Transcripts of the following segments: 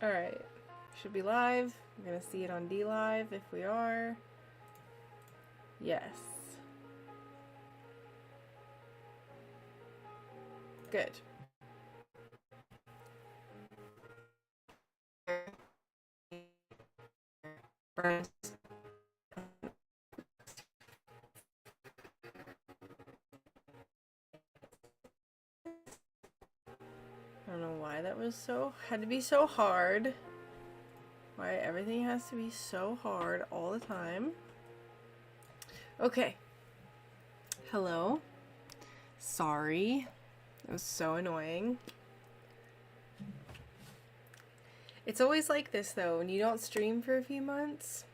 Alright. Should be live. We're gonna see it on D Live if we are. Yes. Good. I don't know why that was had to be so hard. Why everything has to be so hard all the time. Okay. Hello. Sorry. It was so annoying. It's always like this though, when you don't stream for a few months,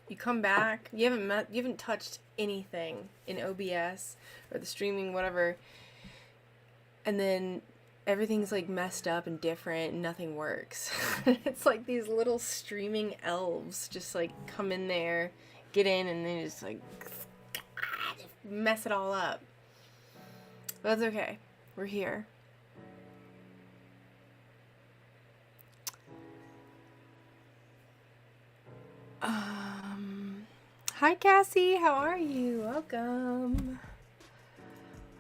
you come back, you haven't touched anything in OBS or the streaming, whatever, and then everything's like messed up and different and nothing works. It's like these little streaming elves just like come in there, get in, and then just like mess it all up. But that's okay. We're here. Hi Cassie, how are you? Welcome.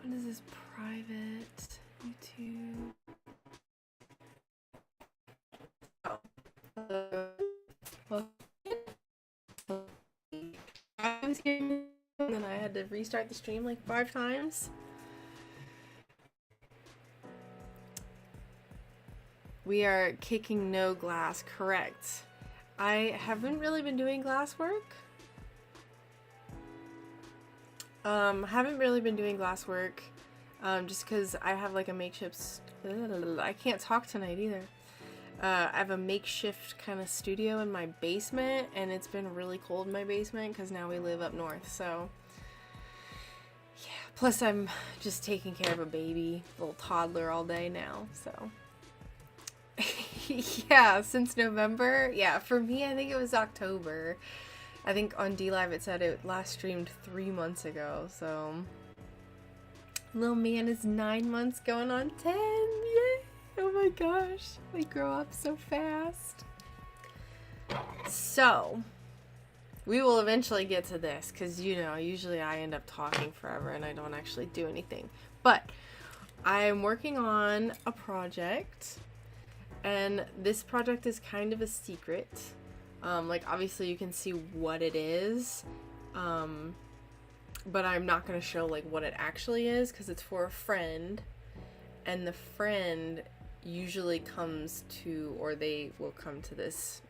What is this private YouTube? Oh. Well, I was here and then I had to restart the stream like 5 times. We are kicking no glass, correct. I haven't really been doing glass work. Haven't really been doing glass work, just because I have like a makeshift, I can't talk tonight either. I have a makeshift kind of studio in my basement, and it's been really cold in my basement because now we live up north, so yeah. Plus I'm just taking care of a baby, little toddler all day now, so yeah, since November. Yeah, for me I think it was October. I think on D Live it said it last streamed 3 months ago, so little man is 9 months going on 10. Yay! Oh my gosh, they grow up so fast. So we will eventually get to this because, you know, usually I end up talking forever and I don't actually do anything. But I'm working on a project, and this project is kind of a secret. Like obviously you can see what it is, but I'm not going to show like what it actually is because it's for a friend, and the friend usually comes to, or they will come to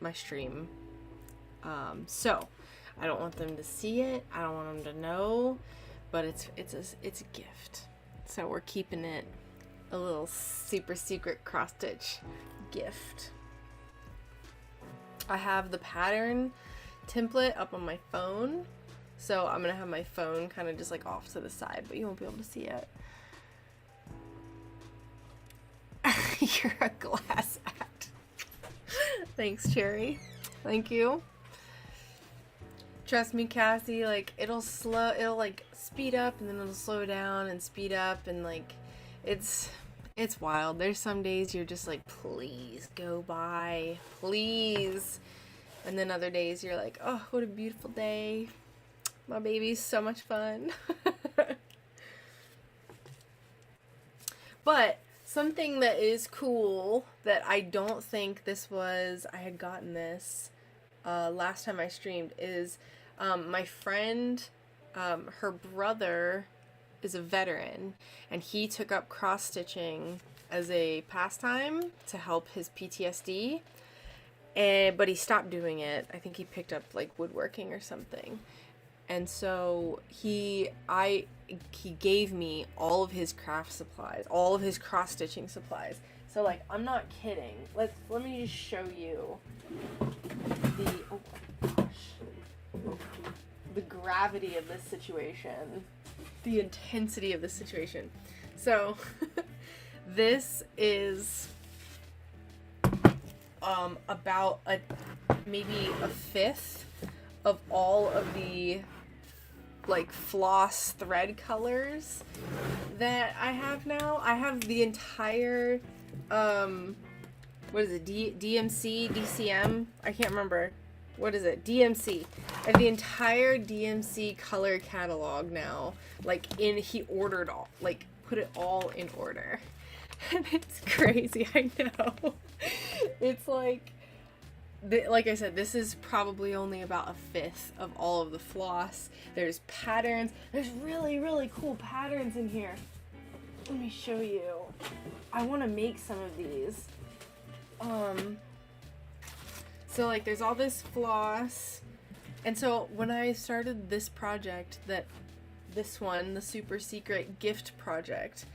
my stream. So I don't want them to see it. I don't want them to know, but it's a gift. So we're keeping it a little super secret cross stitch gift. I have the pattern template up on my phone, so I'm gonna have my phone kind of just like off to the side, but you won't be able to see it. You're a glass act. Thanks, Cherry. Thank you. Trust me, Cassie, like it'll like speed up and then it'll slow down and speed up, and like it's wild. There's some days you're just like, please go by, please. And then other days you're like, oh, what a beautiful day. My baby's so much fun. But something that is cool that I don't think I had gotten this last time I streamed is my friend, her brother is a veteran, and he took up cross-stitching as a pastime to help his PTSD, but he stopped doing it. I think he picked up like woodworking or something, and so he gave me all of his craft supplies, all of his cross-stitching supplies. So like, I'm not kidding. Let me just show you the gravity of this situation. The intensity of this situation. So this is about maybe a fifth of all of the like floss thread colors that I have now. I have the entire what is it, DMC, DCM? I can't remember. What is it? DMC. I have the entire DMC color catalog now. Like, he ordered all, like, put it all in order. And it's crazy, I know. It's like I said, this is probably only about a fifth of all of the floss. There's patterns. There's really, really cool patterns in here. Let me show you. I want to make some of these. So like there's all this floss. And so when I started this project, this one, the super secret gift project,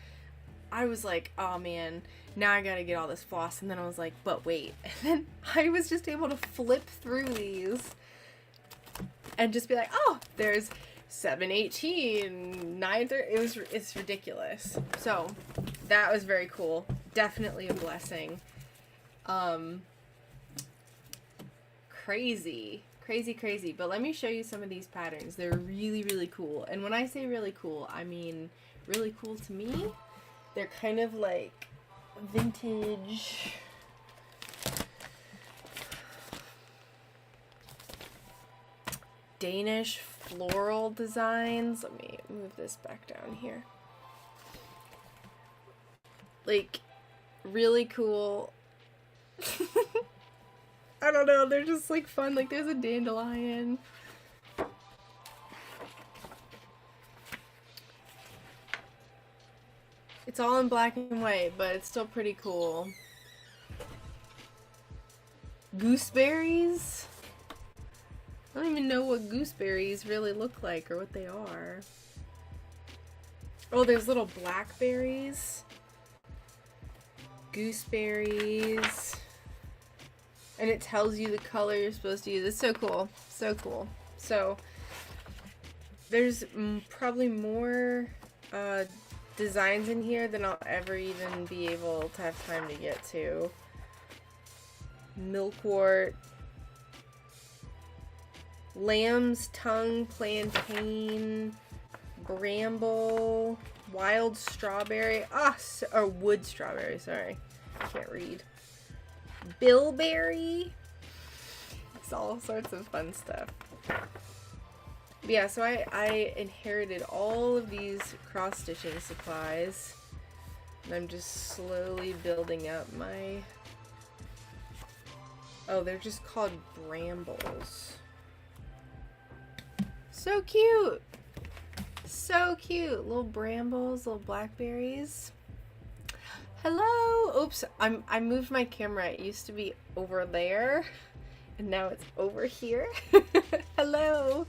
I was like, oh man, now I gotta get all this floss. And then I was like, but wait. And then I was just able to flip through these and just be like, oh, there's 718, 930. It's ridiculous. So that was very cool. Definitely a blessing. Crazy. But let me show you some of these patterns. They're really, really cool. And when I say really cool, I mean really cool to me. They're kind of like vintage. Danish floral designs. Let me move this back down here. Like, really cool. I don't know, they're just like fun. Like, there's a dandelion. It's all in black and white, but it's still pretty cool. Gooseberries? I don't even know what gooseberries really look like or what they are. Oh, there's little blackberries. Gooseberries. And it tells you the color you're supposed to use. It's so cool. So cool. So, there's probably more designs in here than I'll ever even be able to have time to get to. Milkwort. Lamb's tongue, plantain, bramble, wild strawberry, or wood strawberry, sorry. I can't read. Bilberry. It's all sorts of fun stuff. But yeah, so I inherited all of these cross-stitching supplies. And I'm just slowly building up my... Oh, they're just called brambles. So cute! So cute! Little brambles, little blackberries. Hello! Oops, I moved my camera. It used to be over there, and now it's over here. Hello!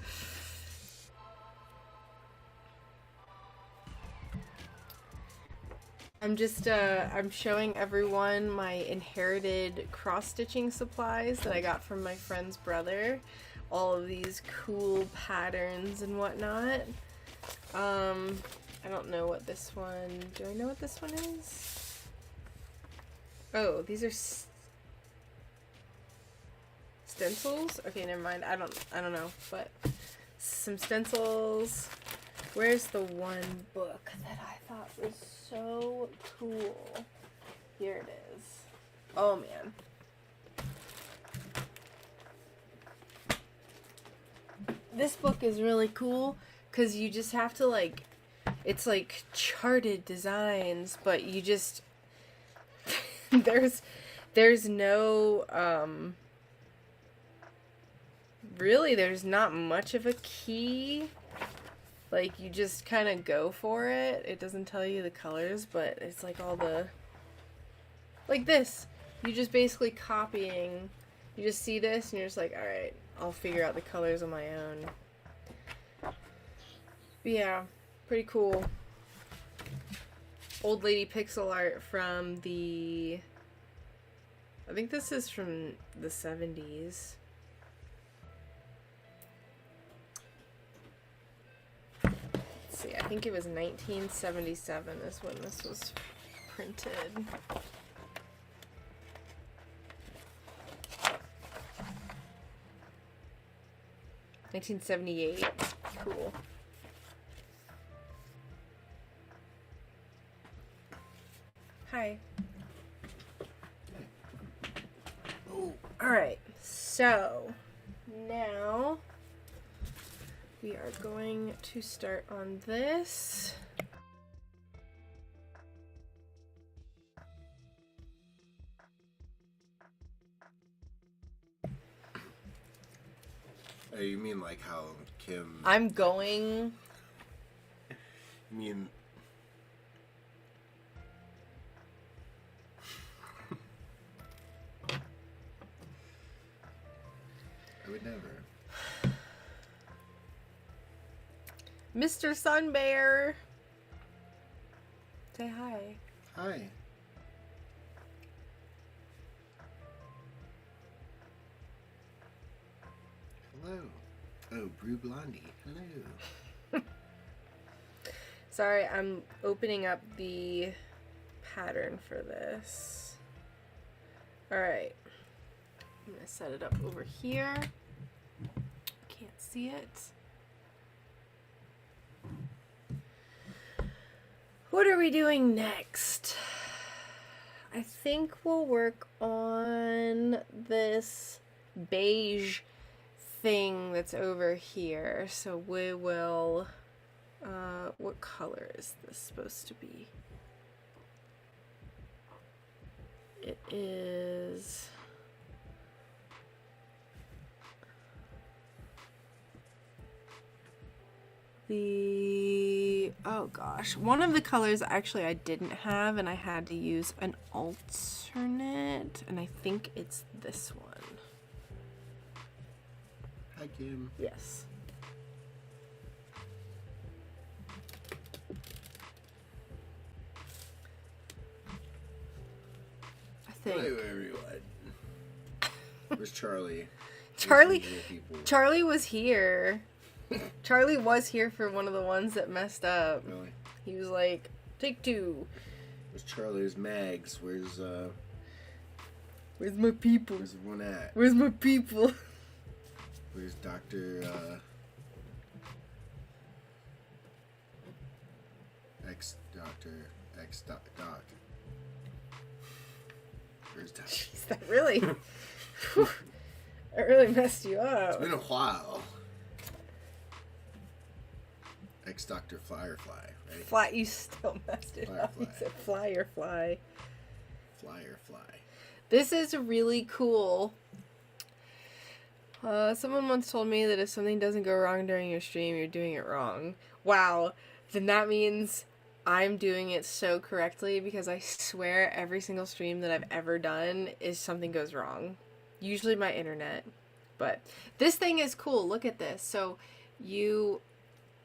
I'm showing everyone my inherited cross-stitching supplies that I got from my friend's brother. All of these cool patterns and whatnot. I don't know what this one... Do I know what this one is? Oh, these are stencils? Okay, never mind. I don't know, but some stencils. Where's the one book that I thought was so cool? Here it is. Oh, man. This book is really cool because you just have to like, it's like charted designs, but you just, there's no, really there's not much of a key. Like, you just kind of go for it. It doesn't tell you the colors, but it's like all the, like this. You're just basically copying. You just see this and you're just like, alright, I'll figure out the colors on my own. But yeah, pretty cool. Old lady pixel art from the, I think this is from the 70s. Let's see, I think it was 1977 is when this was printed. $1978. Cool. Hi. Alright, so now we are going to start on this. Oh, you mean like how Kim... I'm going... You mean... I would never. Mr. Sunbear! Say hi. Hi. Hello. Oh, Brew Blondie. Hello. Sorry, I'm opening up the pattern for this. Alright. I'm going to set it up over here. Can't see it. What are we doing next? I think we'll work on this beige thing that's over here. So we will... what color is this supposed to be? It is... oh gosh, one of the colors actually I didn't have and I had to use an alternate, and I think it's this one. Hi, Kim. Yes. I think. Hello, everyone. Where's Charlie? Charlie was here. Charlie was here for one of the ones that messed up. Really? He was like, take two. Where's Charlie? Where's Mags? Where's my people? Where's everyone at? Where's my people? Where's Dr. Ex-Doctor, Ex-Doc? Where's Doc? Jeez, that really... That really messed you up. It's been a while. Ex-Dr. Firefly, right? Fly, you still messed it up. You said fly or fly. Firefly. This is really cool. Someone once told me that if something doesn't go wrong during your stream, you're doing it wrong. Wow. Then that means I'm doing it so correctly, because I swear every single stream that I've ever done is something goes wrong. Usually my internet. But this thing is cool. Look at this. So you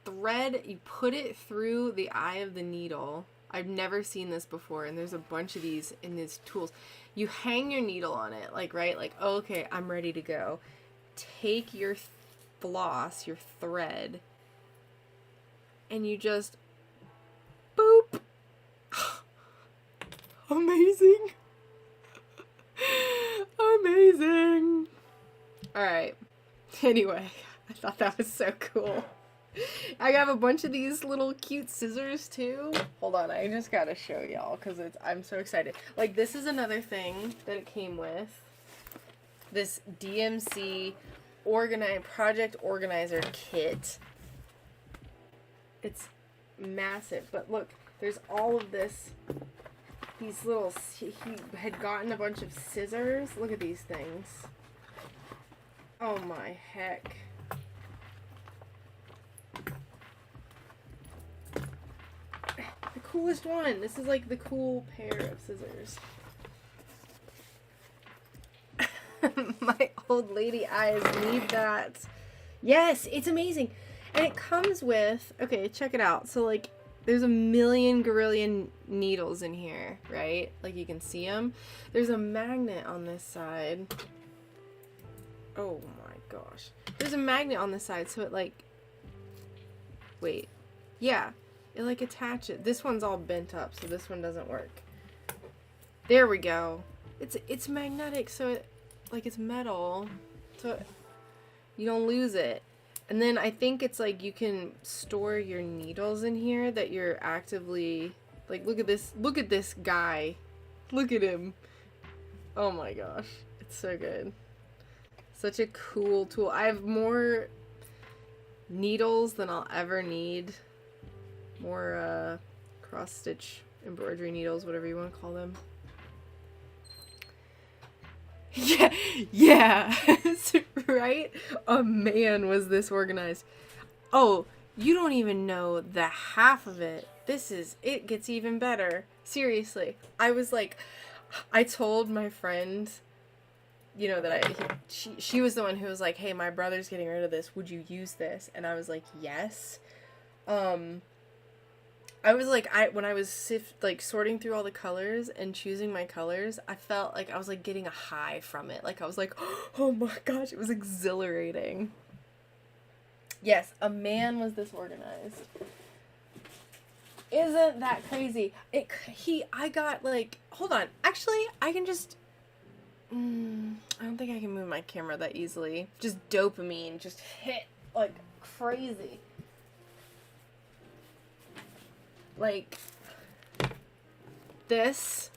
thread, you put it through the eye of the needle. I've never seen this before, and there's a bunch of these in these tools. You hang your needle on it, like, right? Like, oh, okay, I'm ready to go. Take your floss, your thread, and you just boop. Amazing. Amazing. Alright. Anyway, I thought that was so cool. I have a bunch of these little cute scissors too. Hold on, I just gotta show y'all because I'm so excited. Like, this is another thing that it came with. This DMC project organizer kit. It's massive, but look, there's all of this. These little, he had gotten a bunch of scissors. Look at these things. Oh my heck. The coolest one. This is like the cool pair of scissors. My old lady eyes need that. Yes, it's amazing. And it comes with, okay, check it out. So like, there's a million gorillion needles in here, right? Like, you can see them. There's a magnet on this side. Oh my gosh. There's a magnet on this side, so it like, wait. Yeah, it like attaches. This one's all bent up, so this one doesn't work. There we go. It's magnetic, so it, like, it's metal, so you don't lose it. And then I think it's like you can store your needles in here that you're actively, like, look at this guy. Look at him. Oh my gosh. So good. Such a cool tool. I have more needles than I'll ever need. More cross-stitch embroidery needles, whatever you want to call them. Yeah, yeah, right? Oh man, was this organized. Oh, you don't even know the half of it. It gets even better. Seriously. I told my friend, you know, she was the one who was like, hey, my brother's getting rid of this. Would you use this? And I was like, yes. I was like, when I was sorting through all the colors and choosing my colors, I felt like I was like getting a high from it. Like I was like, oh my gosh, it was exhilarating. Yes, a man was this organized. Isn't that crazy? I got like, hold on. Actually, I can just, I don't think I can move my camera that easily. Just dopamine just hit like crazy. Like, this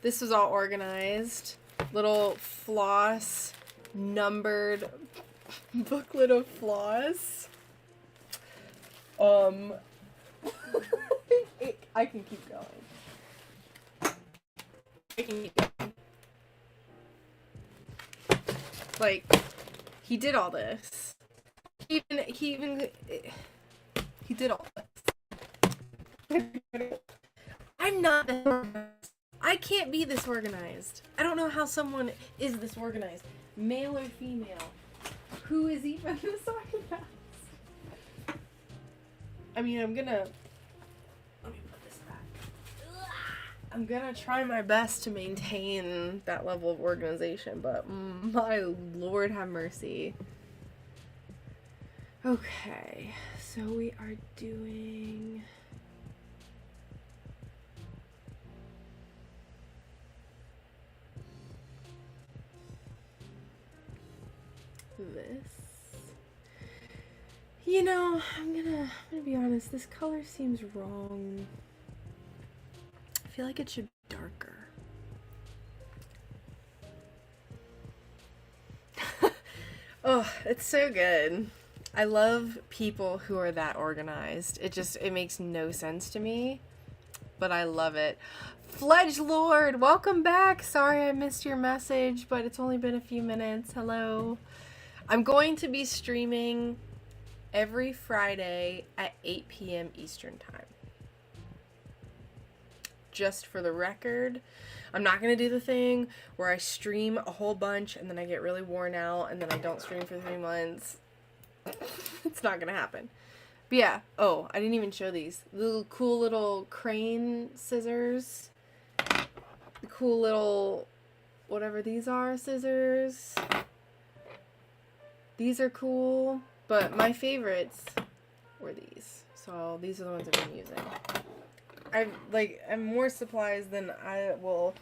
was all organized. Little floss, numbered booklet of floss. I can keep going. I can keep going. Like, he did all this. He did all this. I'm not this organized. I can't be this organized. I don't know how someone is this organized. Male or female. Who is even this organized? I mean, let me put this back. I'm gonna try my best to maintain that level of organization, but my Lord have mercy. Okay, so we are doing... this. You know, I'm gonna be honest, this color seems wrong. I feel like it should be darker. Oh, it's so good. I love people who are that organized. It makes no sense to me, but I love it. Fledgelord, welcome back. Sorry I missed your message, but it's only been a few minutes. Hello. I'm going to be streaming every Friday at 8 p.m. Eastern Time. Just for the record, I'm not going to do the thing where I stream a whole bunch and then I get really worn out and then I don't stream for 3 months. It's not going to happen. But yeah, oh, I didn't even show these. The cool little crane scissors. The cool little, whatever these are, scissors. These are cool, but my favorites were these. So these are the ones I've been using. I'm more supplies than I will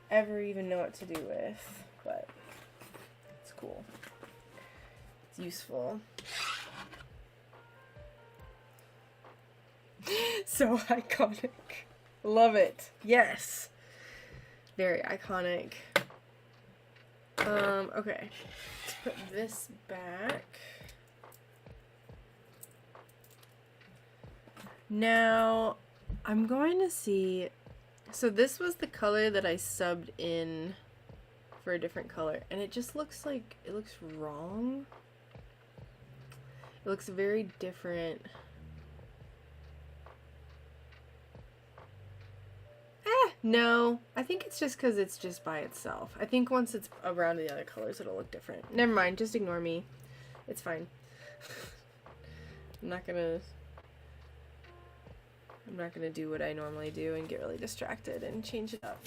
ever even know what to do with, but it's cool. It's useful. So iconic. Love it. Yes. Very iconic. Okay. Let's put this back. Now, I'm going to see... So this was the color that I subbed in for a different color. And it just looks like... It looks wrong. It looks very different. No, I think it's just because it's just by itself. I think once it's around the other colors, it'll look different. Never mind, just ignore me. It's fine. I'm not gonna do what I normally do and get really distracted and change it up.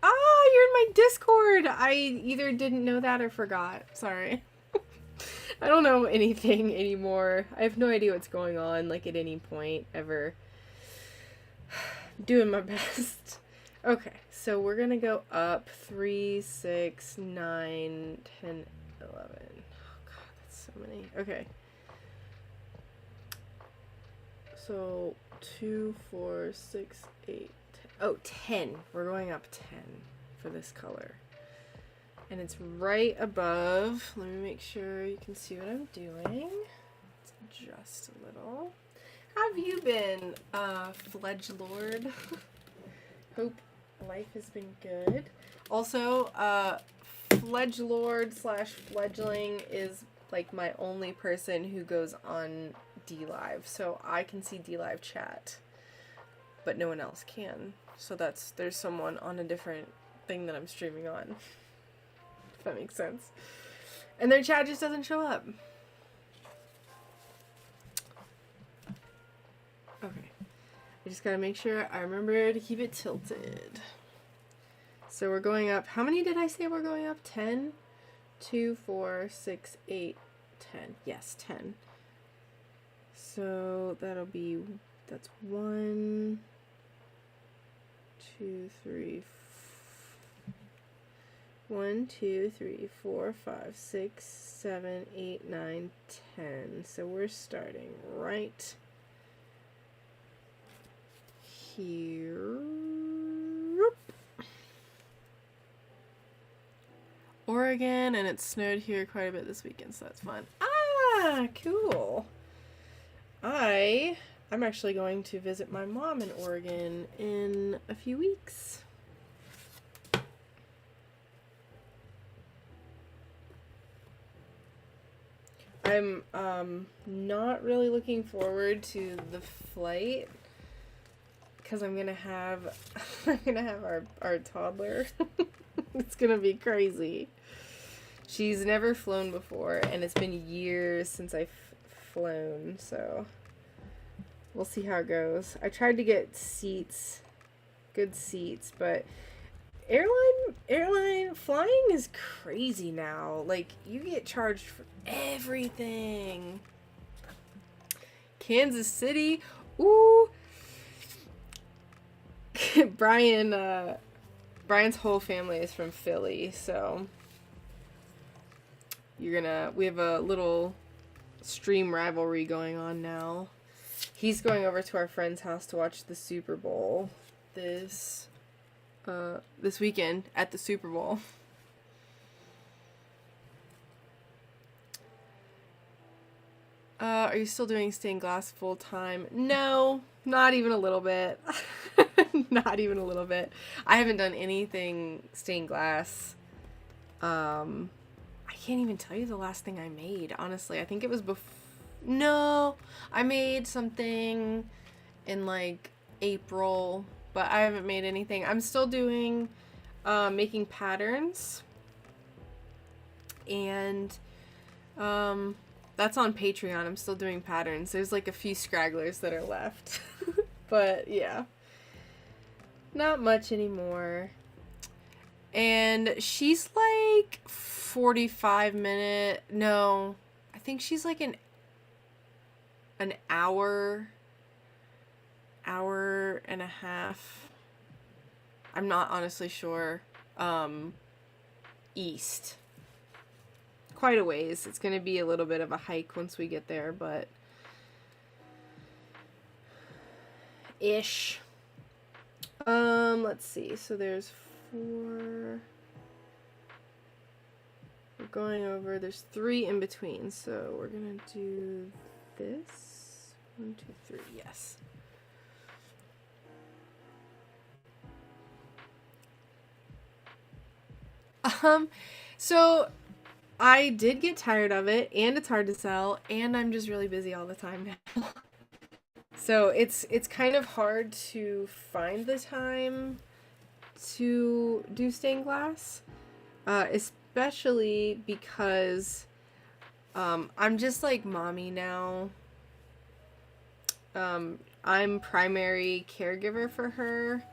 Ah, you're in my Discord! I either didn't know that or forgot. Sorry. I don't know anything anymore. I have no idea what's going on, like, at any point, ever. Doing my best. Okay, so we're gonna go up 3, 6, 9, 10, 11. Oh god, that's so many. Okay. So 2, 4, 6, 8, 10. Oh, 10. We're going up 10. for this color. And it's right above. Let me make sure you can see what I'm doing. Let's adjust a little. How have you been, Fledgelord? Hope life has been good. Also, Fledgelord / Fledgling is like my only person who goes on DLive. So I can see DLive chat, but no one else can. So there's someone on a different thing that I'm streaming on. If that makes sense. And their chat just doesn't show up. Okay. I just gotta make sure I remember to keep it tilted. So we're going up. How many did I say we're going up? 10? 2, 4, 6, 8, 10. Yes, 10. So that'll be, that's 1, 2, 3, 1, 2, 3, 4, 5, 6, 7, 8, 9, 10. So we're starting right here. Oregon, and it snowed here quite a bit this weekend, so that's fun. Ah, cool. I'm actually going to visit my mom in Oregon in a few weeks. I'm not really looking forward to the flight because I'm gonna have our toddler. It's gonna be crazy. She's never flown before, and it's been years since I've flown, so we'll see how it goes. I tried to get good seats, but airline flying is crazy now. Like, you get charged for everything. Kansas City, ooh. Brian's whole family is from Philly, so we have a little stream rivalry going on now. He's going over to our friend's house to watch the Super Bowl this weekend at the Super Bowl. Are you still doing stained glass full time? No, not even a little bit. Not even a little bit. I haven't done anything stained glass. I can't even tell you the last thing I made, honestly. I think it was no, I made something in like April, but I haven't made anything. I'm still doing making patterns, and that's on Patreon. I'm still doing patterns. There's like a few scragglers that are left. But yeah, not much anymore. And she's like 45 minute. No, I think she's like an hour and a half. I'm not honestly sure. East. Quite a ways. It's going to be a little bit of a hike once we get there, but ish. Let's see. So there's 4. We're going over. There's 3 in between. So we're going to do this. 1, 2, 3. Yes. So I did get tired of it, and it's hard to sell, and I'm just really busy all the time now. So it's kind of hard to find the time to do stained glass, especially because I'm just like mommy now. I'm primary caregiver for her.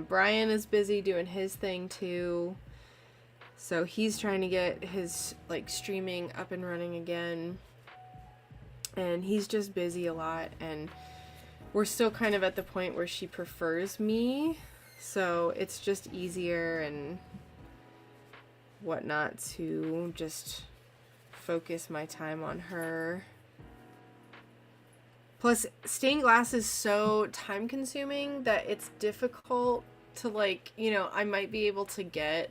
Brian is busy doing his thing too. So he's trying to get his like streaming up and running again. And he's just busy a lot, and we're still kind of at the point where she prefers me. So it's just easier and whatnot to just focus my time on her. Plus, stained glass is so time consuming that it's difficult to like, I might be able to get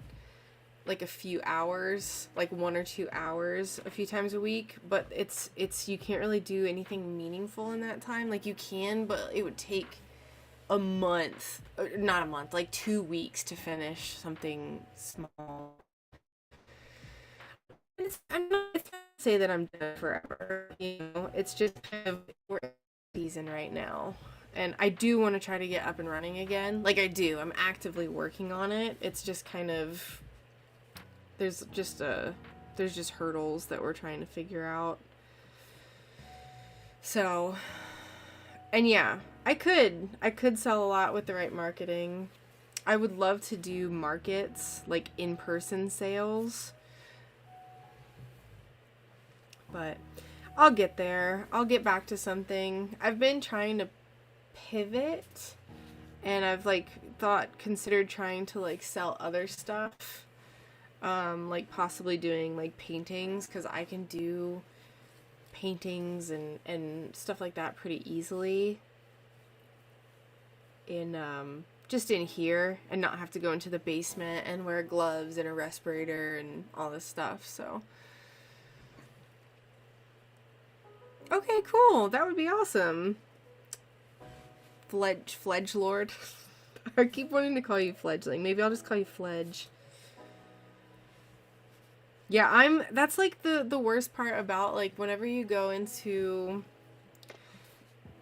like a few hours, like 1 or 2 hours a few times a week, but it's you can't really do anything meaningful in that time. Like you can, but it would take a month, not a month, like 2 weeks to finish something small. I'm not to say that I'm done forever, it's just kind of we're in season right now. And I do want to try to get up and running again. Like I do. I'm actively working on it. It's just kind of there's just hurdles that we're trying to figure out. So, and yeah, I could sell a lot with the right marketing. I would love to do markets, like in-person sales. But I'll get there. I'll get back to something. I've been trying to pivot, and I've considered trying to like sell other stuff. Like possibly doing like paintings, because I can do paintings and stuff like that pretty easily in just in here, and not have to go into the basement and wear gloves and a respirator and all this stuff. So okay, cool. That would be awesome. Fledge Lord. I keep wanting to call you Fledgling. Maybe I'll just call you Fledge. Yeah, that's like the worst part about like whenever you go into,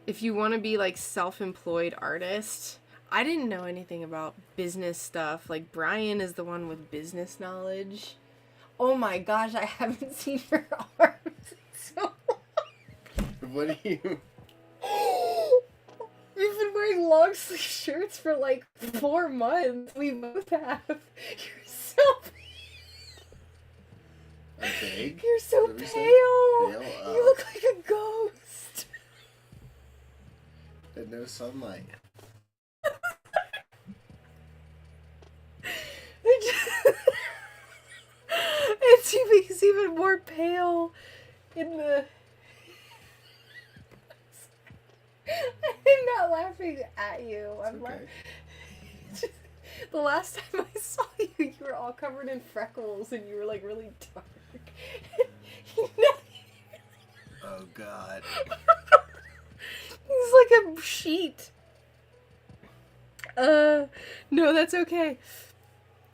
if you want to be like self-employed artist, I didn't know anything about business stuff. Like Brian is the one with business knowledge. Oh my gosh, I haven't seen your arms in so long. What do you... We've been wearing long sleeve shirts for like 4 months. We both have. You're so I'm big? You're so What did we say? pale. Pale? You look like a ghost. And no sunlight. It's even more pale in the... I'm not laughing at you. I'm Okay. like... The last time I saw you, you were all covered in freckles and you were like really dark. Oh God. He's like a sheet. No, that's okay.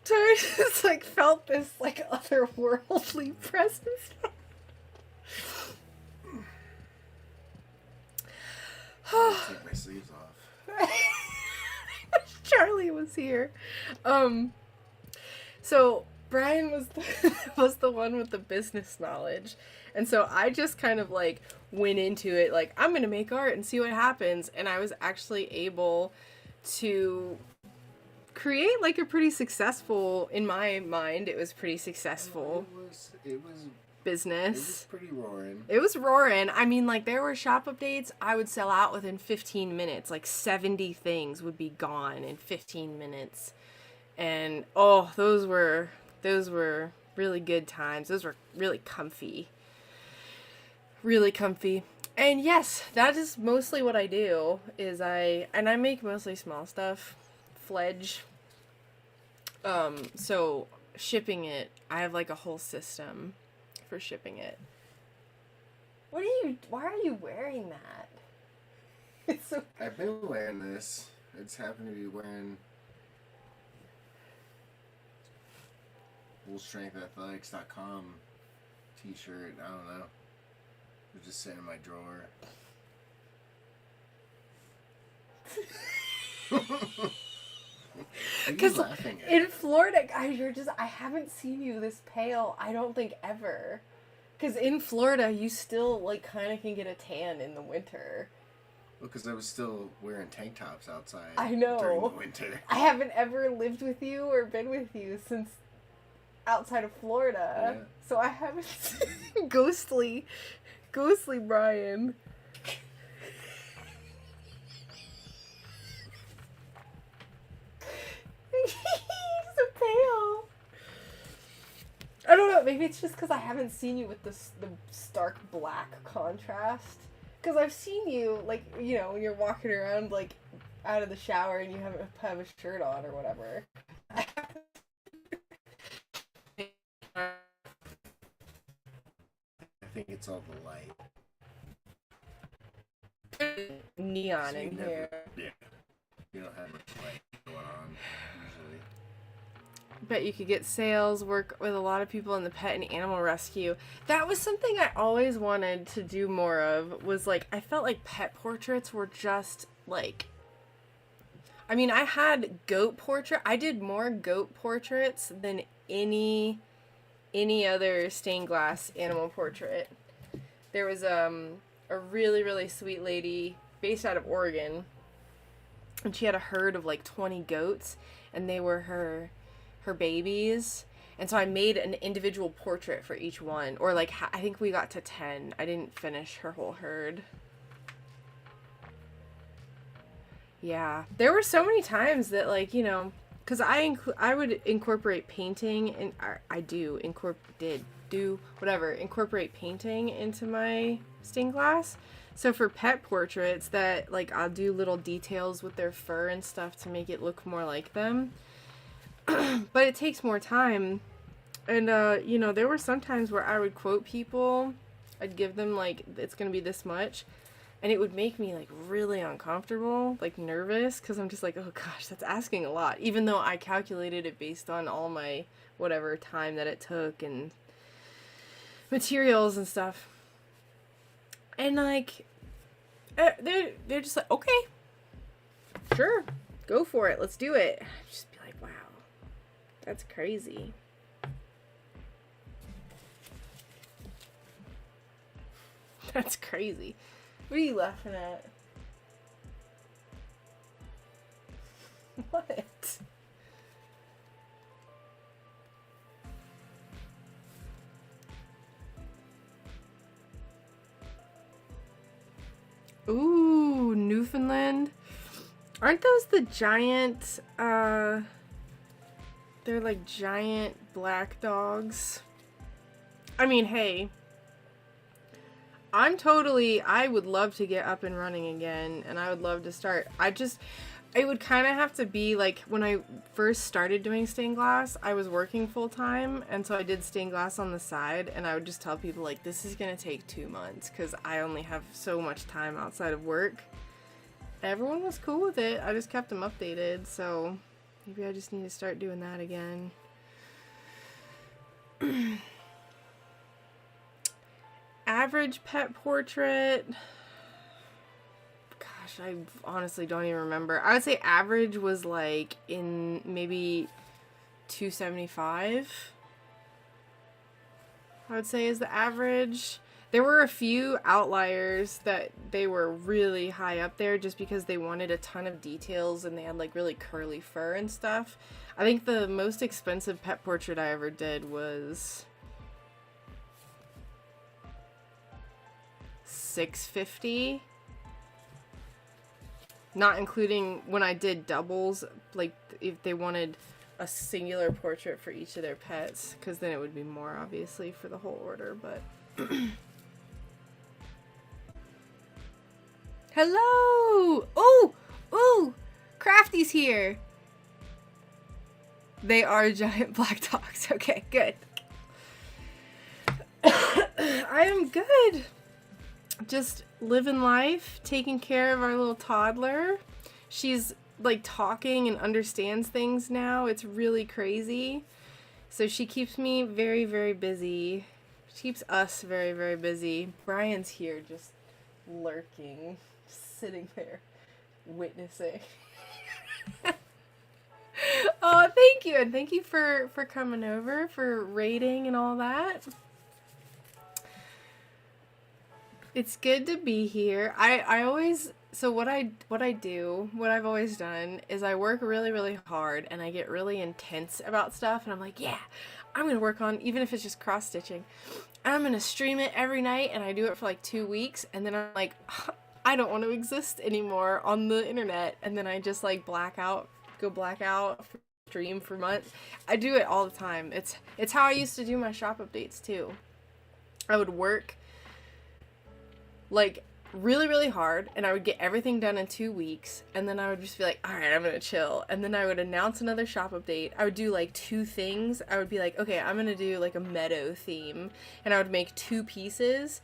So I just like felt this like otherworldly presence. Take my sleeves off. Charlie was here. So Brian was the one with the business knowledge. And so I just kind of like went into it like, I'm going to make art and see what happens. And I was actually able to create like a pretty successful, in my mind, it was pretty successful It was business. It was pretty roaring. It was roaring. I mean, like, there were shop updates I would sell out within 15 minutes. Like, 70 things would be gone in 15 minutes. And, oh, those were really good times. Those were really comfy. Really comfy. And yes, that is mostly what I do, is I make mostly small stuff. Fledge. So, shipping it, I have, like, a whole system for shipping it. Why are you wearing that? It's so... I've been wearing this. It's happened to be wearing fullstrengthathletics.com t-shirt. I don't know. It's just sitting in my drawer. Because laughing at? in Florida, I haven't seen you this pale, I don't think, ever. Because in Florida, you still, like, kind of can get a tan in the winter. Well, because I was still wearing tank tops outside. I know. During the winter. I haven't ever lived with you or been with you since outside of Florida. Yeah. So I haven't seen ghostly Brian. He's so pale. I don't know, maybe it's just because I haven't seen you with the stark black contrast. Because I've seen you, like, when you're walking around, like, out of the shower and you have a shirt on or whatever. I think it's all the light. Neon So you in never- here. Yeah. You don't have much light going on usually. Bet you could get sales, work with a lot of people in the pet and animal rescue. That was something I always wanted to do more of, was like, I felt like pet portraits were just like, I mean, I had goat portrait. I did more goat portraits than any other stained glass animal portrait. There was a really, really sweet lady based out of Oregon, and she had a herd of like 20 goats, and they were her babies. And so I made an individual portrait for each one, or like I think we got to 10. I didn't finish her whole herd. Yeah, there were so many times that, like, you know, because I would incorporate painting, and I do incorporate painting into my stained glass. So for pet portraits, that like I'll do little details with their fur and stuff to make it look more like them. But it takes more time, and you know, there were some times where I would quote people. I'd give them like, it's gonna be this much. And it would make me like really uncomfortable, like nervous, because I'm just like, oh gosh, that's asking a lot. Even though I calculated it based on all my whatever time that it took and materials and stuff. And like, they're just like, okay, sure, go for it, let's do it. I'd just be like, wow, that's crazy. That's crazy. What are you laughing at? What? Ooh, Newfoundland. Aren't those the giant, they're like giant black dogs? I mean, hey, I would love to get up and running again, and I would love to start. It would kind of have to be like when I first started doing stained glass, I was working full time, and so I did stained glass on the side, and I would just tell people like, this is gonna take 2 months because I only have so much time outside of work. Everyone was cool with it. I just kept them updated, so maybe I just need to start doing that again. Average pet portrait. Gosh, I honestly don't even remember. I would say average was like in maybe 275. I would say is the average. There were a few outliers that they were really high up there just because they wanted a ton of details and they had like really curly fur and stuff. I think the most expensive pet portrait I ever did was $650, not including when I did doubles, like if they wanted a singular portrait for each of their pets, because then it would be more obviously for the whole order. But hello. Oh, Crafty's here. They are giant black dogs. Okay, good. I am good. Just living life, taking care of our little toddler. She's like talking and understands things now. It's really crazy. So she keeps me very, very busy. She keeps us very, very busy. Brian's here just lurking, just sitting there witnessing. Oh, thank you. And thank you for coming over, for rating and all that. It's good to be here. I always, so what I've always done is I work really, really hard and I get really intense about stuff, and I'm like, yeah, I'm going to work on, even if it's just cross stitching, and I'm going to stream it every night, and I do it for like 2 weeks, and then I'm like, I don't want to exist anymore on the internet, and then I just like go black out, stream for months. I do it all the time. It's how I used to do my shop updates too. I would work like really, really hard, and I would get everything done in 2 weeks, and then I would just be like, all right, I'm gonna chill. And then I would announce another shop update. I would do like 2 things. I would be like, okay, I'm gonna do like a meadow theme, and I would make 2 pieces.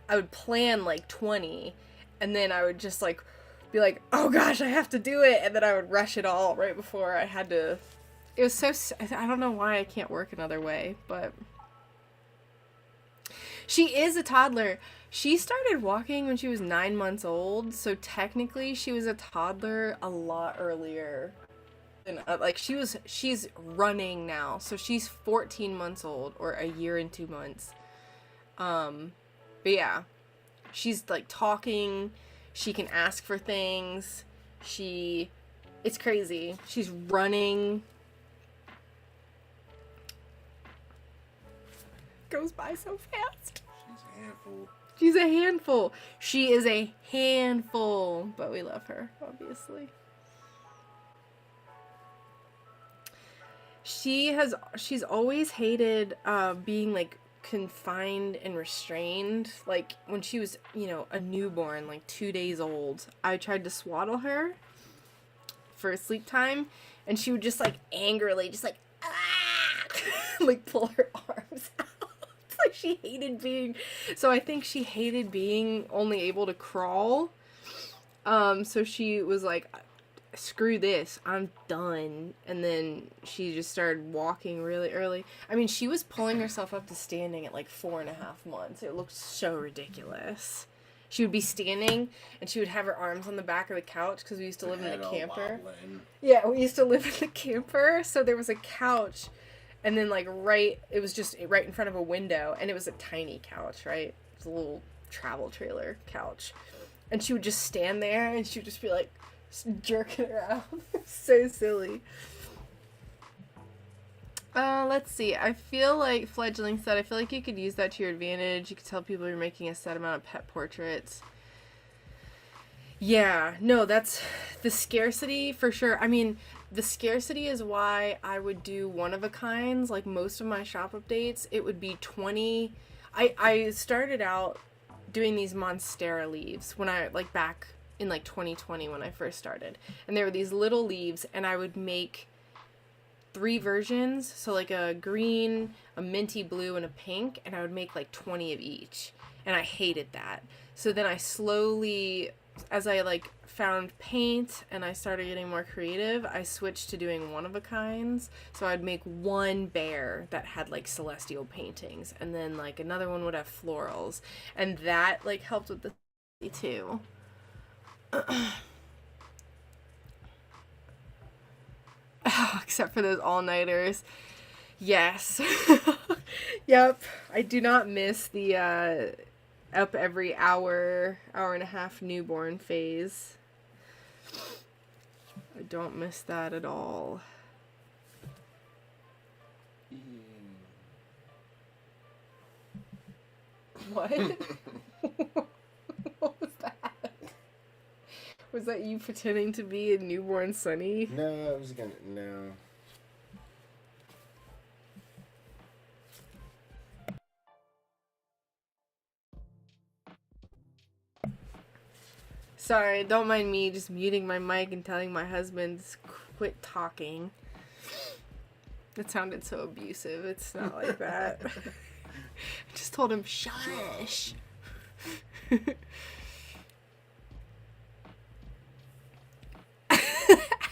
I would plan like 20, and then I would just like be like, oh gosh, I have to do it, and then I would rush it all right before I had to. It was so, I don't know why I can't work another way, but she is a toddler. She started walking when she was 9 months old, so technically she was a toddler a lot earlier. And like she's running now, so she's 14 months old, or a year and 2 months. But yeah, she's like talking. She can ask for things. It's crazy. She's running. Goes by so fast. She's a handful. She's a handful. She is a handful, but we love her, obviously. She's always hated being like confined and restrained. Like when she was, a newborn, like 2 days old, I tried to swaddle her for sleep time, and she would just like angrily just like like pull her arms out. Like she hated being, so I think she hated being only able to crawl. So she was like, screw this, I'm done. And then she just started walking really early. I mean, she was pulling herself up to standing at like 4.5 months. It looked so ridiculous. She would be standing and she would have her arms on the back of the couch, because we used to live in the camper. Yeah, we used to live in the camper, so there was a couch. And then, like, it was just right in front of a window, and it was a tiny couch, right? It was a little travel trailer couch. And she would just stand there, and she would just be, like, jerking around. So silly. Let's see. I feel like Fledgling said, I feel like you could use that to your advantage. You could tell people you're making a set amount of pet portraits. Yeah, no, that's the scarcity for sure. I mean, the scarcity is why I would do one-of-a-kinds. Like most of my shop updates, it would be 20. I started out doing these Monstera leaves when I, like, back in, like, 2020 when I first started. And there were these little leaves, and I would make 3 versions. So, like, a green, a minty blue, and a pink. And I would make, like, 20 of each. And I hated that. So then I slowly, as I, like, found paint and I started getting more creative, I switched to doing one-of-a-kinds. So I'd make one bear that had, like, celestial paintings, and then, like, another one would have florals, and that, like, helped with the too. Except for those all-nighters. Yes. Yep. I do not miss the up every hour and a half newborn phase. I don't miss that at all. What? What was that? Was that you pretending to be a newborn Sunny? No, I was gonna. No. Sorry, don't mind me just muting my mic and telling my husband to quit talking. It sounded so abusive. It's not like that. I just told him, shush.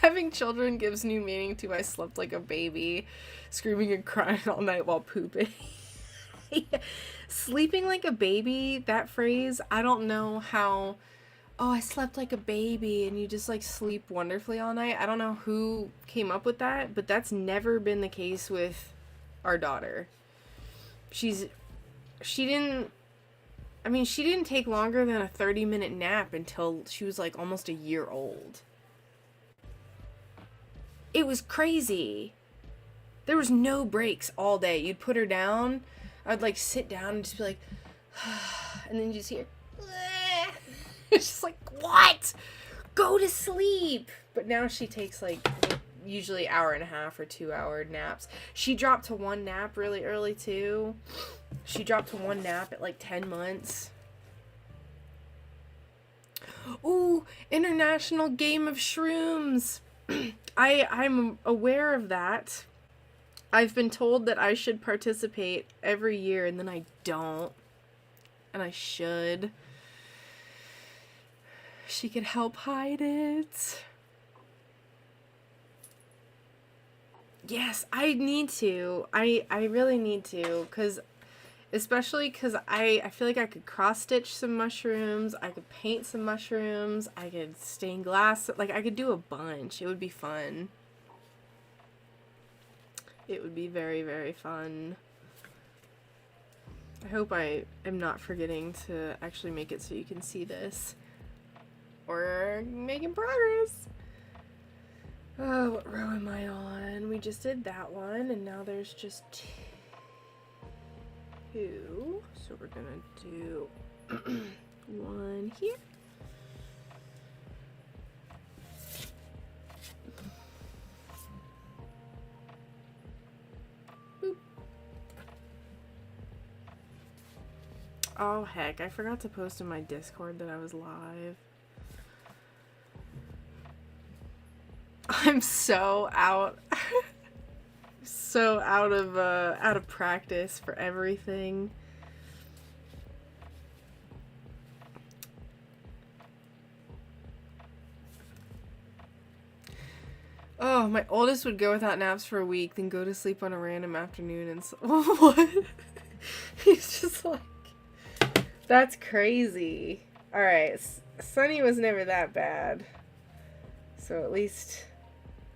Having children gives new meaning to I slept like a baby, screaming and crying all night while pooping. Sleeping like a baby, that phrase, I don't know how... Oh, I slept like a baby, and you just, like, sleep wonderfully all night. I don't know who came up with that, but that's never been the case with our daughter. She didn't take longer than a 30-minute nap until she was, like, almost a year old. It was crazy. There was no breaks all day. You'd put her down, I'd, like, sit down and just be like, and then you just hear, it's just like, what? Go to sleep. But now she takes, like, usually 1.5 hour or 2 hour naps. She dropped to 1 nap really early, too. She dropped to 1 nap at, like, 10 months. Ooh, International Game of Shrooms. I'm aware of that. I've been told that I should participate every year, and then I don't. And I should. She could help hide it. Yes, I need to. I really need to, especially because I feel like I could cross stitch some mushrooms, I could paint some mushrooms, I could stain glass, like I could do a bunch. It would be fun. It would be very, very fun. I hope I am not forgetting to actually make it so you can see this. We're making progress. Oh, what row am I on? We just did that one, and now there's just two. So we're gonna do one here. Boop. Oh heck, I forgot to post in my Discord that I was live. I'm so out. So out of practice for everything. Oh, my oldest would go without naps for a week, then go to sleep on a random afternoon and what? He's just like, that's crazy. All right, Sunny was never that bad, so at least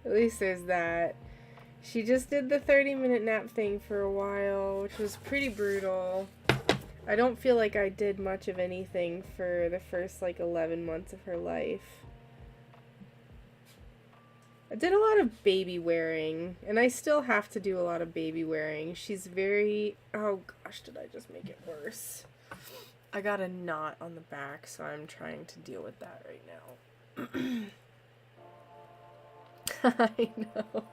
there's that. She just did the 30-minute nap thing for a while, which was pretty brutal. I don't feel like I did much of anything for the first, 11 months of her life. I did a lot of baby wearing, and I still have to do a lot of baby wearing. She's very... Oh gosh, did I just make it worse? I got a knot on the back, so I'm trying to deal with that right now. I know.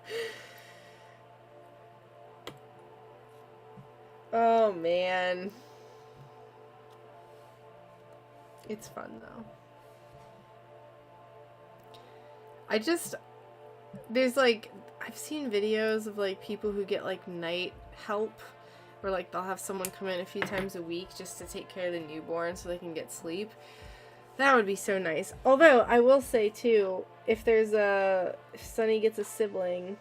Oh, man. It's fun, though. There's, I've seen videos of, people who get, night help, where, they'll have someone come in a few times a week just to take care of the newborn so they can get sleep. That would be so nice. Although, I will say, too, if Sunny gets a sibling,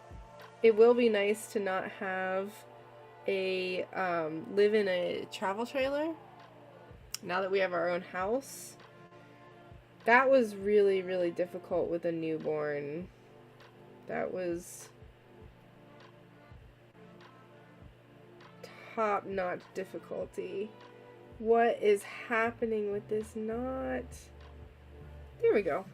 it will be nice to not have live in a travel trailer now that we have our own house. That was really, really difficult with a newborn. That was top-notch difficulty. What is happening with this knot? There we go.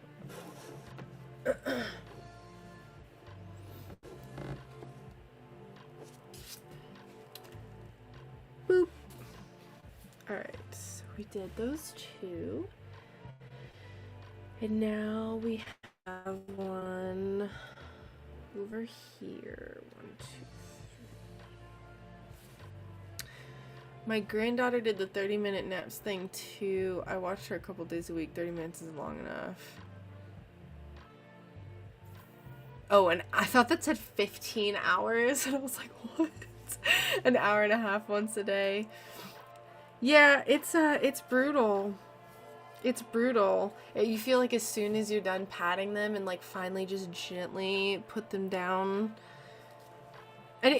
Boop. Alright, so we did those two. And now we have one over here. 1, 2, 3. My granddaughter did the 30-minute naps thing too. I watched her a couple days a week. 30 minutes is long enough. Oh, and I thought that said 15 hours. And I was like, what? An hour and a half once a day. Yeah, it's brutal. It's brutal. You feel like as soon as you're done patting them and finally just gently put them down. And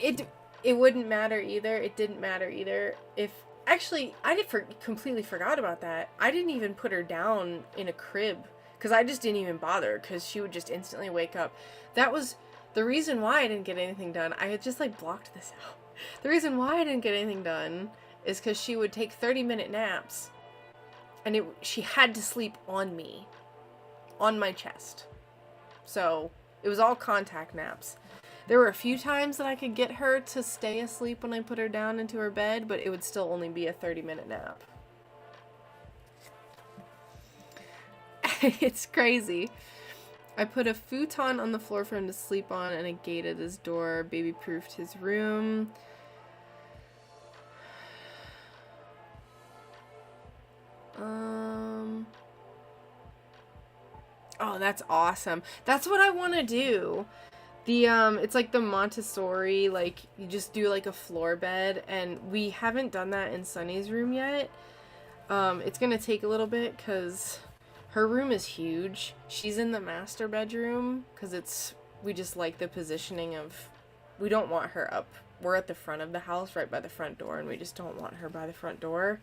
it wouldn't matter either. It didn't matter either. Actually, I completely forgot about that. I didn't even put her down in a crib because I just didn't even bother because she would just instantly wake up. That was the reason why I didn't get anything done. I had just blocked this out. The reason why I didn't get anything done is because she would take 30-minute naps, and she had to sleep on me, on my chest. So it was all contact naps. There were a few times that I could get her to stay asleep when I put her down into her bed, but it would still only be a 30-minute nap. It's crazy. I put a futon on the floor for him to sleep on and a gate at his door. Baby-proofed his room. Oh, that's awesome. That's what I want to do. The it's like the Montessori, like you just do like a floor bed, and we haven't done that in Sunny's room yet. It's gonna take a little bit because her room is huge. She's in the master bedroom because we just like the positioning of, we don't want her up. We're at the front of the house, right by the front door, and we just don't want her by the front door.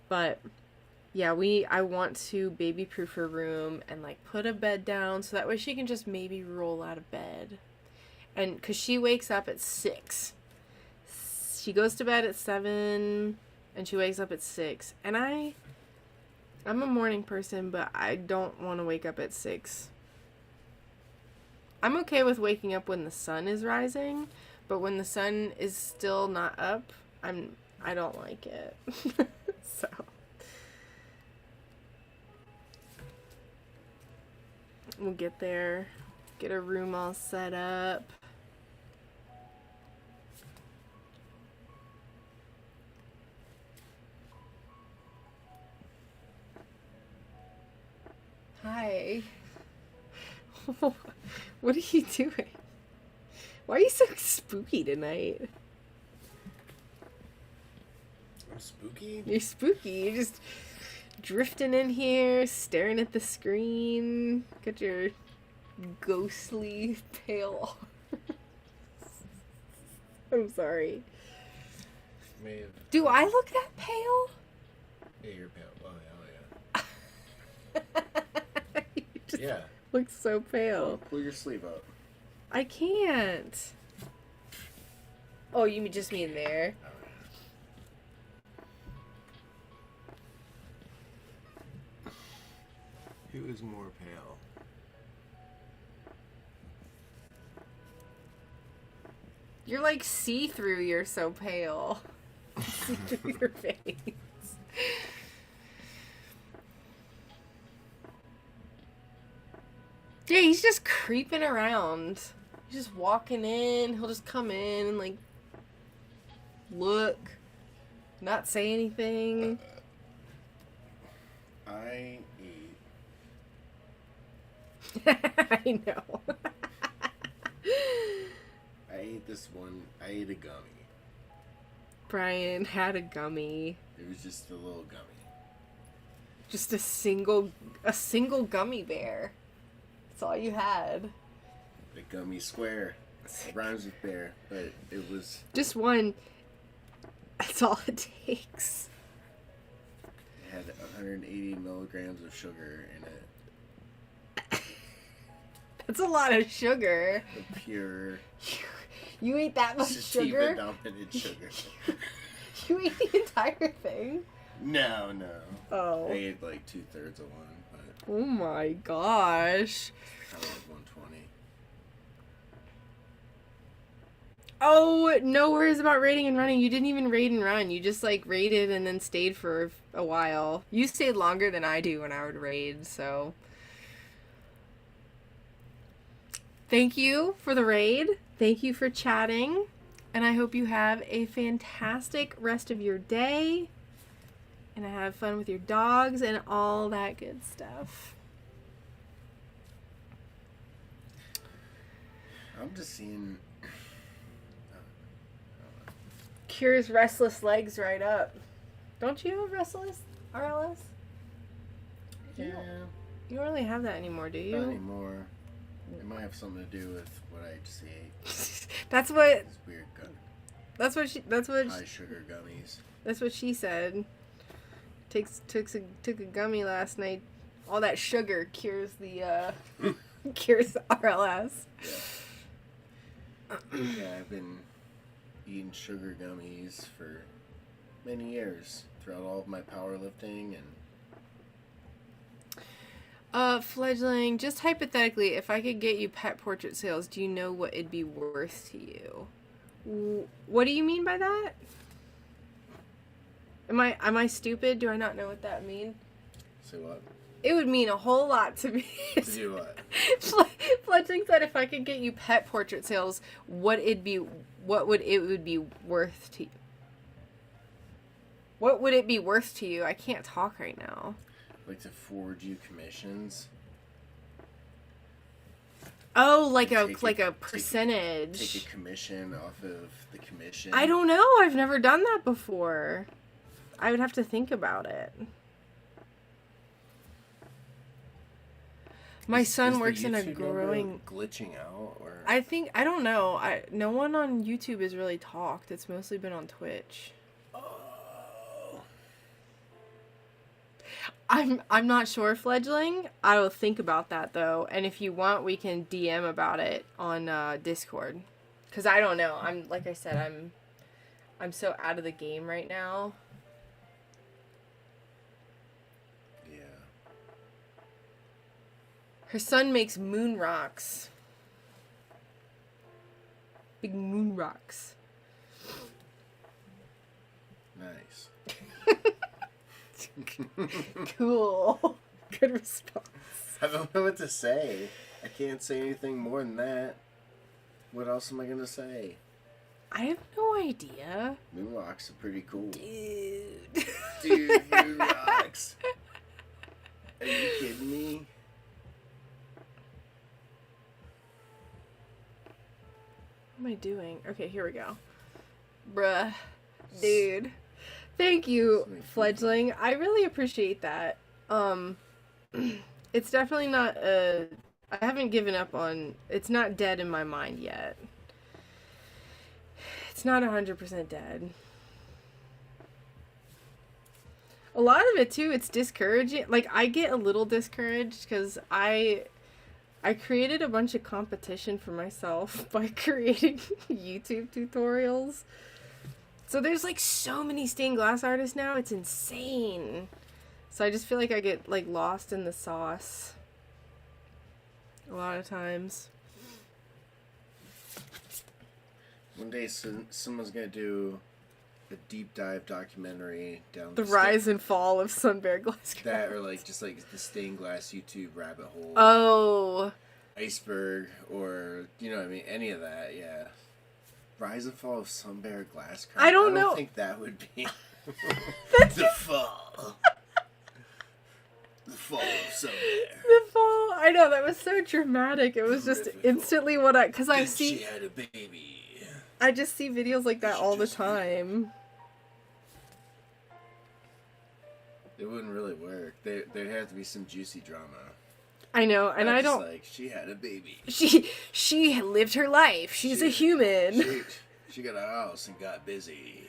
But yeah, I want to baby-proof her room and like put a bed down so that way she can just maybe roll out of bed. And because she wakes up at 6. She goes to bed at 7 and she wakes up at 6. And I'm a morning person, but I don't want to wake up at 6. I'm okay with waking up when the sun is rising, but when the sun is still not up, I don't like it. So we'll get there, get a room all set up. Hi. What are you doing? Why are you so spooky tonight? I'm spooky? You're spooky. You're just drifting in here, staring at the screen. Got your ghostly pale. I'm sorry. May have... Do I look that pale? Yeah, you're pale. Oh, yeah. You just Yeah. look so pale. Pull your sleeve up. I can't. Oh, you just mean there. Who is more pale? You're like see-through, you're so pale. See through your face. Yeah, he's just creeping around. He's just walking in. He'll just come in and like look, not say anything. I eat. I know. I ate this one. I ate a gummy. Brian had a gummy. It was just a little gummy. Just a single gummy bear. That's all you had. The gummy square. It rhymes with bear, but it was... Just one. That's all it takes. It had 180 milligrams of sugar in it. That's a lot of sugar. The pure... You ate that much sugar? sativa-dominated sugar. You ate the entire thing? No. Oh. I ate like 2/3 of one, but Oh my gosh. I was 120. Oh, no worries about raiding and running. You didn't even raid and run. You just like raided and then stayed for a while. You stayed longer than I do when I would raid, so. Thank you for the raid. Thank you for chatting. And I hope you have a fantastic rest of your day. And have fun with your dogs and all that good stuff. I'm just seeing... Cures restless legs right up. Don't you have restless RLS? Yeah, You don't really have that anymore, do you? not anymore. It might have something to do with what I just ate. That's what. These weird high sugar gummies. That's what she said. Took a gummy last night. All that sugar cures the cures the RLS. Yeah, I've been eating sugar gummies for many years throughout all of my powerlifting and Fledgling, just hypothetically, if I could get you pet portrait sales, do you know what it'd be worth to you? What do you mean by that? Am I stupid? Do I not know what that means? say what? It would mean a whole lot to me. To do what? Fletching said if I could get you pet portrait sales, what would it be worth to you? What would it be worth to you? I can't talk right now. Like to forward you commissions. Oh, like And a take like a- a take percentage. a commission off of the commission. I don't know. I've never done that before. I would have to think about it. My son Is the works in a YouTube number growing. glitching out, or I don't know. No one on YouTube has really talked. It's mostly been on Twitch. oh, I'm not sure, Fledgling. I will think about that though, and if you want, we can DM about it on Discord. Cause I don't know. I'm like I said, I'm so out of the game right now. yeah. Her son makes moon rocks. Big moon rocks. Nice. Cool. Good response. I don't know what to say. I can't say anything more than that. What else am I gonna say? I have no idea. Moon rocks are pretty cool. Dude. Dude, moon rocks. Are you kidding me? What am I doing? Okay, here we go. Bruh. Dude. Thank you, Fledgling. I really appreciate that. It's definitely not I haven't given up on... It's not dead in my mind yet. It's not 100% dead. A lot of it, too, it's discouraging. Like, I get a little discouraged because I created a bunch of competition for myself by creating YouTube tutorials. So there's like so many stained glass artists now, it's insane. So I just feel like I get like lost in the sauce a lot of times. One day someone's gonna do a deep dive documentary down The rise and fall of Sunbear Glass. that, or like just like the stained glass YouTube rabbit hole. Oh. Iceberg, or you know what I mean, any of that, yeah. Rise and fall of Sunbear Glass. I don't know. think that would be That's the fall. The fall of Sunbear. the fall. I know, that was so dramatic. It was just Terrific. instantly what I... Because I She see... had a baby. I just see videos like that She all the just- time. It wouldn't really work. There'd have to be some juicy drama. I know, and Not I just don't... like she had a baby. She lived her life. She's a human. She got a house and got busy.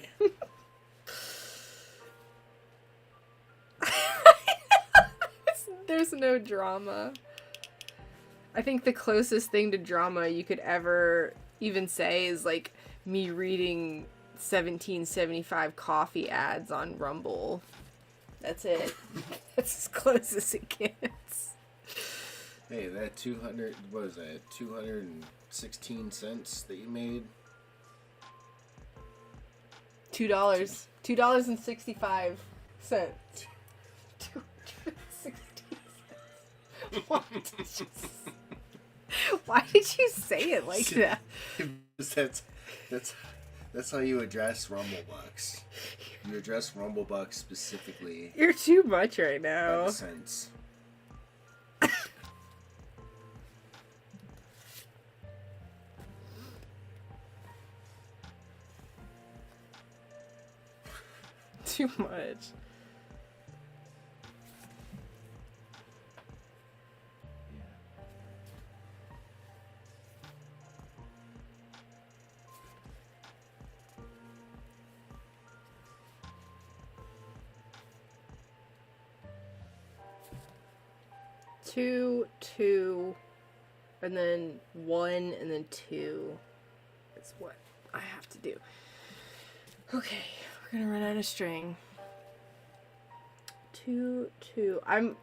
There's no drama. I think the closest thing to drama you could ever even say is like me reading 1775 coffee ads on Rumble. That's it. That's as close as it gets. Hey, that 200, what is that, 216 cents that you made? $2. $2.65. Why did you say, why did you say it like that? That's how you address Rumblebucks. You address Rumblebucks specifically You're too much right by now. the cents. Too much. Two, and then 1, and then 2. That's what I have to do. Okay, we're gonna run out of string. 2, 2. I'm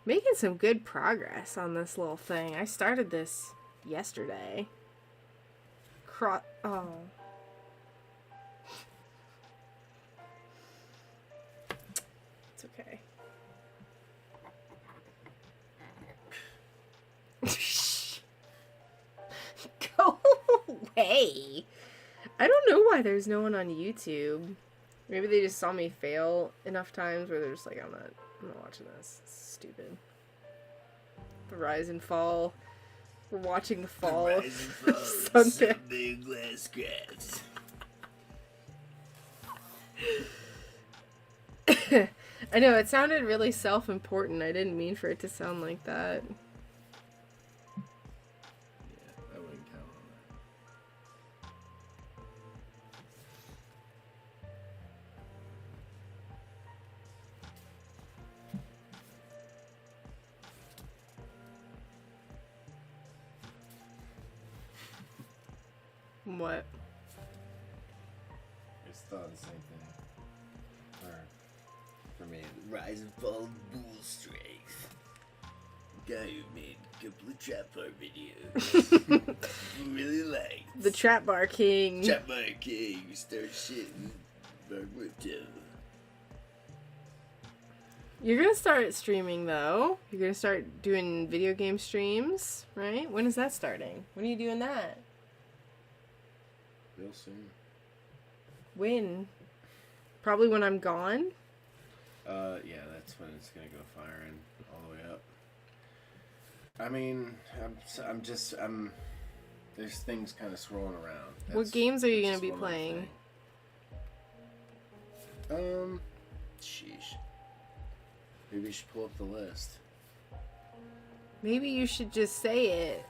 making some good progress on this little thing. I started this yesterday. Oh. It's okay. Go away. I don't know why there's no one on YouTube. Maybe they just saw me fail enough times where they're just like, I'm not watching this. It's stupid. The rise and fall. We're watching the fall The of rise and fall of Sunday. Sunday Glasscraft. I know, it sounded really self-important. I didn't mean for it to sound like that. Yeah, I wouldn't count on that. What? I just thought the same thing. For me, the rise and fall of Bull Strength. Guy who made a couple of trap bar videos. Really liked. The Trap Bar King. Trap bar king, start shitting Naruto. You're gonna start streaming, though. You're gonna start doing video game streams, right? When is that starting? When are you doing that? Real soon. When? Probably when I'm gone? Yeah, that's when it's gonna go firing all the way up. I mean, I'm there's things kind of swirling around. What games are you that's gonna be one other playing? thing. Sheesh. Maybe we should pull up the list. Maybe you should just say it.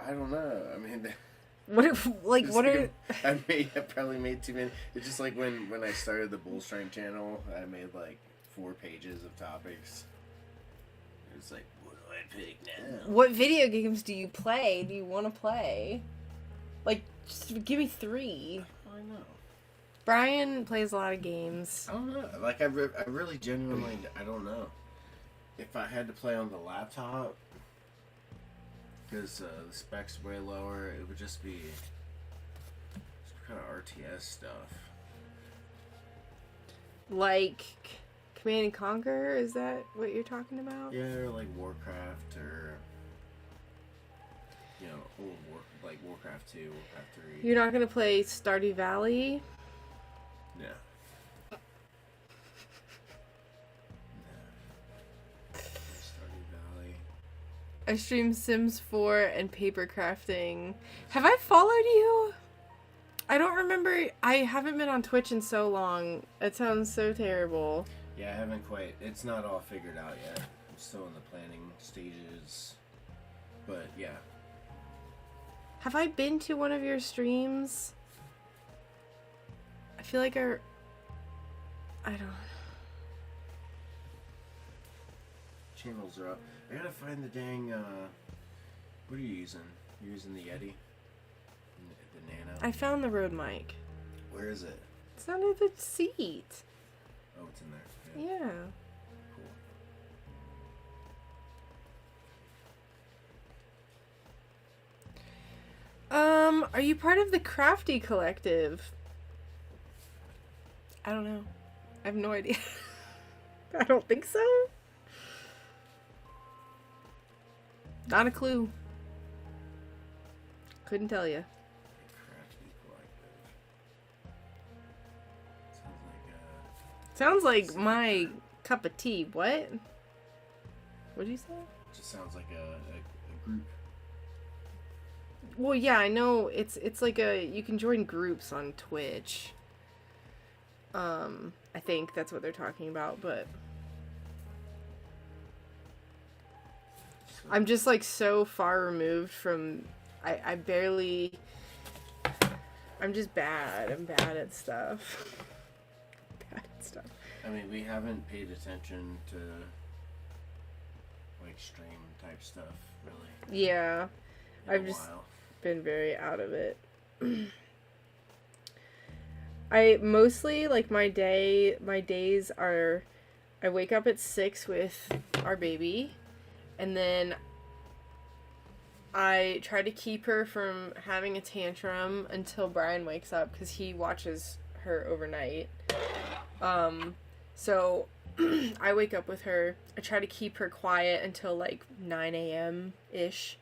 I don't know. I mean, What if, like, what are... I probably made too many. It's just like when I started the Bull Strength channel, I made like 4 pages of topics. It's like, what do I pick now? What video games do you play? Do you want to play? Like, just give me 3. I know. Brian plays a lot of games. I don't know. Like, I really genuinely, I don't know. If I had to play on the laptop, because the specs way lower, it would just be kind of RTS stuff. Like, Command and Conquer? Is that what you're talking about? Yeah, or like Warcraft, or old like Warcraft 2, Warcraft 3. You're not gonna play Stardew Valley? No. Stardew Valley. I stream Sims 4 and paper crafting. Have I followed you? I don't remember. I haven't been on Twitch in so long. It sounds so terrible. Yeah, I haven't quite. It's not all figured out yet. I'm still in the planning stages. But yeah. Have I been to one of your streams? I feel like I don't. Channels are up. I gotta find the dang, what are you using? You're using the Yeti? The Nano? I found the Rode mic. Where is it? It's under the seat. Oh, it's in there. Yeah. Cool. Are you part of the Crafty Collective? I don't know. I have no idea. I don't think so. Not a clue. Couldn't tell you. Crafty Collective. Sounds like my cup of tea. What? What did you say? Just sounds like a group. Well, yeah, I know it's like you can join groups on Twitch. I think that's what they're talking about, but I'm just like so far removed from I barely I'm just bad. I'm bad at stuff. Bad at stuff. I mean, we haven't paid attention to like stream type stuff, really. Yeah. I've just while. been very out of it. I mostly like my days are I wake up at 6 with our baby, and then I try to keep her from having a tantrum until Brian wakes up because he watches her overnight. So I wake up with her. I try to keep her quiet until like 9 a.m. ish,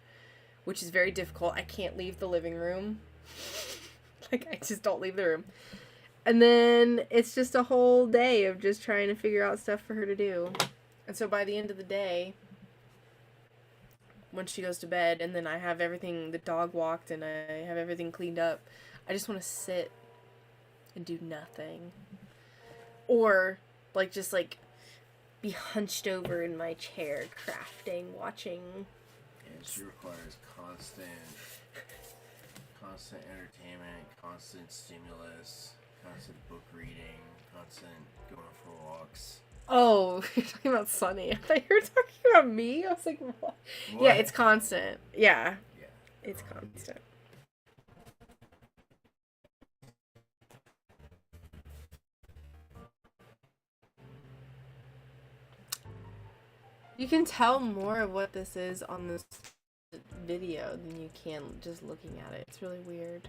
which is very difficult. I can't leave the living room. Like, I just don't leave the room. And then it's just a whole day of just trying to figure out stuff for her to do. And so by the end of the day, when she goes to bed, and then I have everything, the dog walked, and I have everything cleaned up. I just want to sit and do nothing. Or, like, just, like, be hunched over in my chair, crafting, watching. And she requires constant entertainment, constant stimulus, constant book reading, constant going for walks. Oh, you're talking about Sunny. I thought you were talking about me. I was like, what? Yeah, it's constant. Yeah. Yeah. It's constant. You can tell more of what this is on this video than you can just looking at it. It's really weird.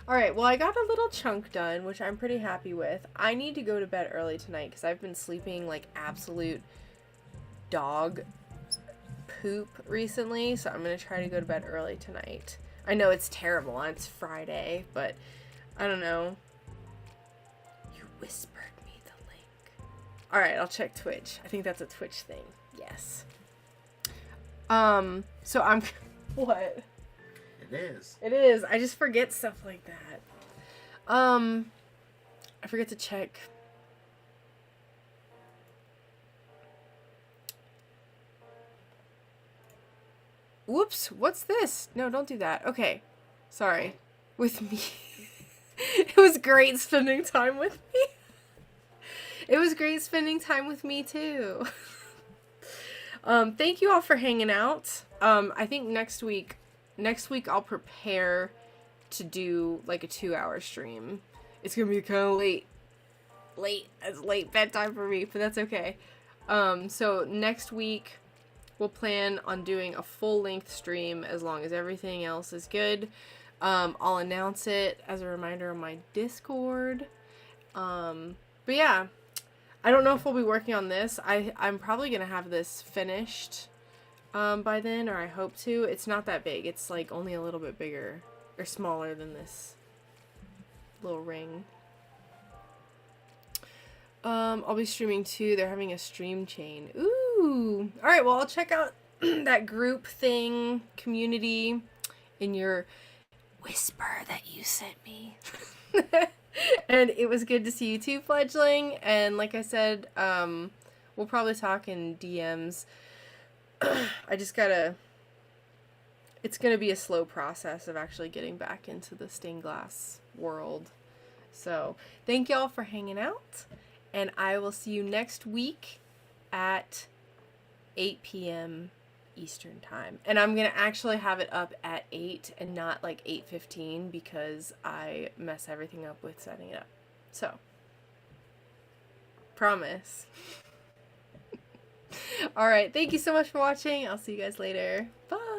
Alright, well, I got a little chunk done, which I'm pretty happy with. I need to go to bed early tonight because I've been sleeping like absolute dog poop recently, so I'm going to try to go to bed early tonight. I know it's terrible, and it's Friday, but I don't know. You whispered me the link. Alright, I'll check Twitch. I think that's a Twitch thing. Yes. So I'm... What? It is. It is. I just forget stuff like that. I forget to check. Whoops, what's this? No, don't do that. Okay. Sorry. With me. It was great spending time with me. It was great spending time with me too. Thank you all for hanging out. I think next week I'll prepare to do like a 2-hour stream. It's gonna be kind of it's late bedtime for me, but that's okay. So next week we'll plan on doing a full-length stream as long as everything else is good. I'll announce it as a reminder on my Discord. But yeah, I don't know if we'll be working on this. I'm probably gonna have this finished by then, or I hope to. It's not that big. It's like only a little bit bigger or smaller than this little ring. I'll be streaming too. They're having a stream chain. Ooh. All right, well, I'll check out that group thing, community, in your whisper that you sent me. And it was good to see you too, Fledgling. And like I said, we'll probably talk in DMs. I just gotta... It's gonna be a slow process of actually getting back into the stained glass world. So, thank y'all for hanging out. And I will see you next week at 8 p.m. Eastern time. And I'm gonna actually have it up at 8 and not like 8:15 because I mess everything up with setting it up. So, promise. Alright, thank you so much for watching. I'll see you guys later. Bye!